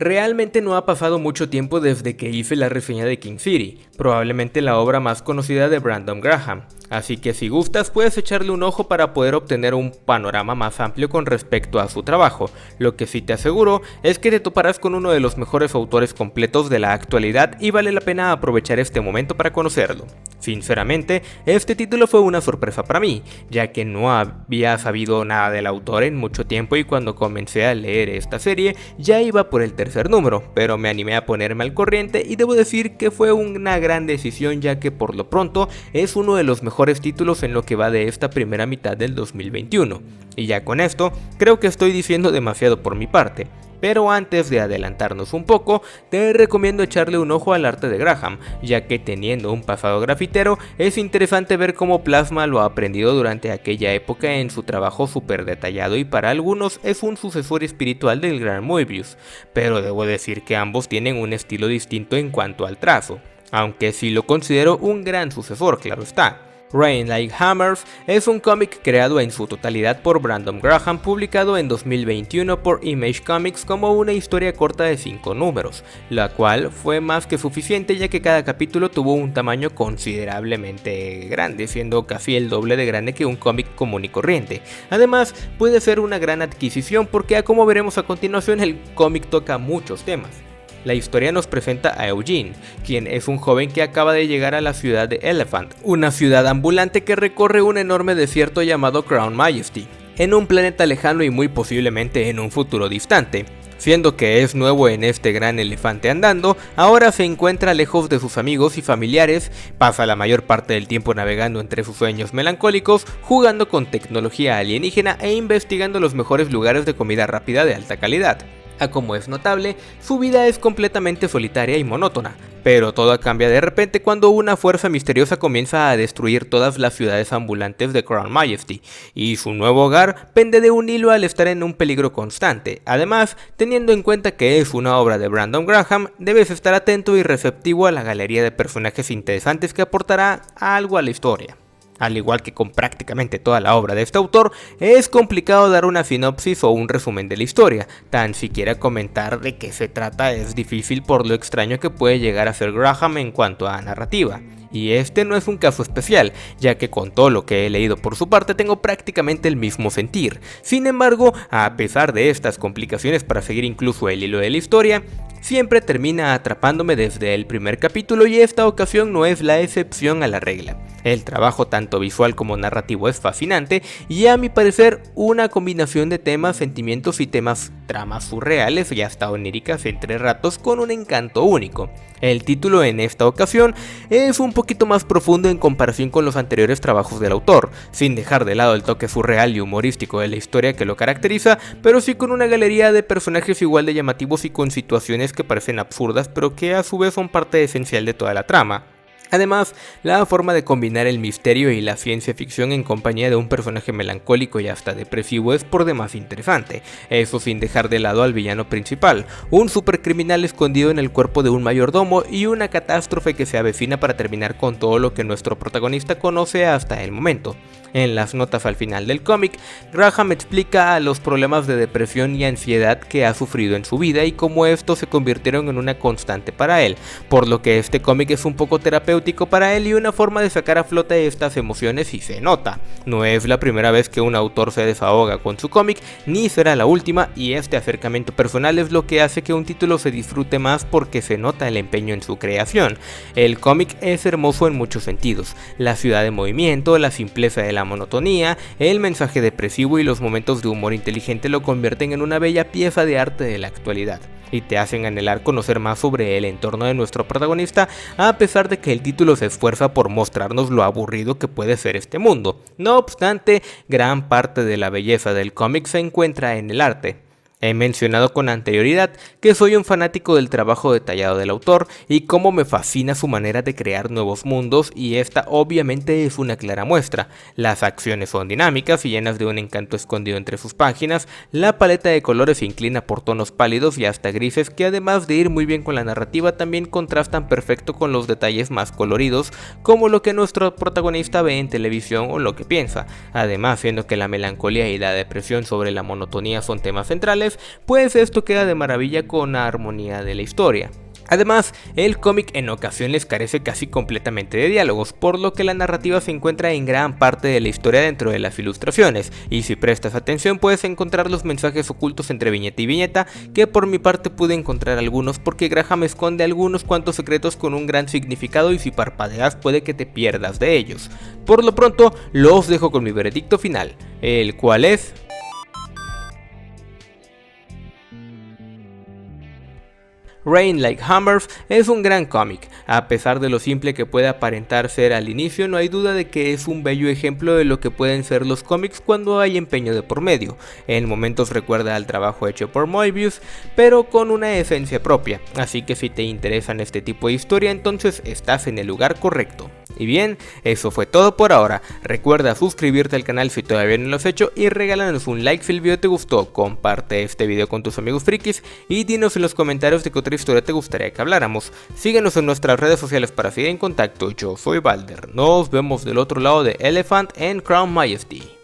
Realmente no ha pasado mucho tiempo desde que hice la reseña de King City, probablemente la obra más conocida de Brandon Graham, así que si gustas puedes echarle un ojo para poder obtener un panorama más amplio con respecto a su trabajo. Lo que sí te aseguro es que te toparás con uno de los mejores autores completos de la actualidad y vale la pena aprovechar este momento para conocerlo. Sinceramente, este título fue una sorpresa para mí, ya que no había sabido nada del autor en mucho tiempo y cuando comencé a leer esta serie ya iba por el tercer número, pero me animé a ponerme al corriente y debo decir que fue una gran decisión, ya que por lo pronto es uno de los mejores títulos en lo que va de esta primera mitad del 2021. Y ya con esto, creo que estoy diciendo demasiado por mi parte. Pero antes de adelantarnos un poco, te recomiendo echarle un ojo al arte de Graham, ya que teniendo un pasado grafitero, es interesante ver cómo plasma lo aprendido durante aquella época en su trabajo súper detallado y para algunos es un sucesor espiritual del gran Moebius, pero debo decir que ambos tienen un estilo distinto en cuanto al trazo, aunque sí lo considero un gran sucesor, claro está. Rain Like Hammers es un cómic creado en su totalidad por Brandon Graham, publicado en 2021 por Image Comics como una historia corta de 5 números, la cual fue más que suficiente ya que cada capítulo tuvo un tamaño considerablemente grande, siendo casi el doble de grande que un cómic común y corriente. Además, puede ser una gran adquisición porque, como veremos a continuación, el cómic toca muchos temas. La historia nos presenta a Eugene, quien es un joven que acaba de llegar a la ciudad de Elephant, una ciudad ambulante que recorre un enorme desierto llamado Crown Majesty, en un planeta lejano y muy posiblemente en un futuro distante. Siendo que es nuevo en este gran elefante andando, ahora se encuentra lejos de sus amigos y familiares, pasa la mayor parte del tiempo navegando entre sus sueños melancólicos, jugando con tecnología alienígena e investigando los mejores lugares de comida rápida de alta calidad. Como es notable, su vida es completamente solitaria y monótona, pero todo cambia de repente cuando una fuerza misteriosa comienza a destruir todas las ciudades ambulantes de Crown Majesty, y su nuevo hogar pende de un hilo al estar en un peligro constante. Además, teniendo en cuenta que es una obra de Brandon Graham, debes estar atento y receptivo a la galería de personajes interesantes que aportará algo a la historia. Al igual que con prácticamente toda la obra de este autor, es complicado dar una sinopsis o un resumen de la historia, tan siquiera comentar de qué se trata es difícil por lo extraño que puede llegar a ser Graham en cuanto a narrativa. Y este no es un caso especial, ya que con todo lo que he leído por su parte tengo prácticamente el mismo sentir. Sin embargo, a pesar de estas complicaciones para seguir incluso el hilo de la historia, siempre termina atrapándome desde el primer capítulo y esta ocasión no es la excepción a la regla. El trabajo tanto visual como narrativo es fascinante y a mi parecer una combinación de temas, sentimientos y tramas surreales y hasta oníricas entre ratos con un encanto único. El título en esta ocasión es un poquito más profundo en comparación con los anteriores trabajos del autor, sin dejar de lado el toque surreal y humorístico de la historia que lo caracteriza, pero sí con una galería de personajes igual de llamativos y con situaciones que parecen absurdas pero que a su vez son parte esencial de toda la trama. Además, la forma de combinar el misterio y la ciencia ficción en compañía de un personaje melancólico y hasta depresivo es por demás interesante, eso sin dejar de lado al villano principal, un supercriminal escondido en el cuerpo de un mayordomo y una catástrofe que se avecina para terminar con todo lo que nuestro protagonista conoce hasta el momento. En las notas al final del cómic, Graham explica los problemas de depresión y ansiedad que ha sufrido en su vida y cómo estos se convirtieron en una constante para él, por lo que este cómic es un poco terapéutico para él y una forma de sacar a flote estas emociones y se nota. No es la primera vez que un autor se desahoga con su cómic, ni será la última, y este acercamiento personal es lo que hace que un título se disfrute más porque se nota el empeño en su creación. El cómic es hermoso en muchos sentidos, la ciudad en movimiento, la simpleza de la monotonía, el mensaje depresivo y los momentos de humor inteligente lo convierten en una bella pieza de arte de la actualidad y te hacen anhelar conocer más sobre el entorno de nuestro protagonista, a pesar de que el título se esfuerza por mostrarnos lo aburrido que puede ser este mundo. No obstante, gran parte de la belleza del cómic se encuentra en el arte. He mencionado con anterioridad que soy un fanático del trabajo detallado del autor y cómo me fascina su manera de crear nuevos mundos, y esta obviamente es una clara muestra. Las acciones son dinámicas y llenas de un encanto escondido entre sus páginas, la paleta de colores se inclina por tonos pálidos y hasta grises que, además de ir muy bien con la narrativa, también contrastan perfecto con los detalles más coloridos, como lo que nuestro protagonista ve en televisión o lo que piensa. Además, siendo que la melancolía y la depresión sobre la monotonía son temas centrales, historias, pues esto queda de maravilla con la armonía de la historia. Además, el cómic en ocasiones carece casi completamente de diálogos, por lo que la narrativa se encuentra en gran parte de la historia dentro de las ilustraciones, y si prestas atención puedes encontrar los mensajes ocultos entre viñeta y viñeta, que por mi parte pude encontrar algunos porque Graham esconde algunos cuantos secretos con un gran significado y si parpadeas puede que te pierdas de ellos. Por lo pronto, los dejo con mi veredicto final, el cual es... Rain Like Hammers es un gran cómic. A pesar de lo simple que puede aparentar ser al inicio, no hay duda de que es un bello ejemplo de lo que pueden ser los cómics cuando hay empeño de por medio. En momentos recuerda al trabajo hecho por Moebius, pero con una esencia propia, así que si te interesan este tipo de historia, entonces estás en el lugar correcto. Y bien, eso fue todo por ahora. Recuerda suscribirte al canal si todavía no lo has hecho y regálanos un like si el video te gustó, comparte este video con tus amigos frikis y dinos en los comentarios de qué otra historia te gustaría que habláramos. Síguenos en nuestras redes sociales para seguir en contacto. Yo soy Balder, nos vemos del otro lado de Elephant and Crown Majesty.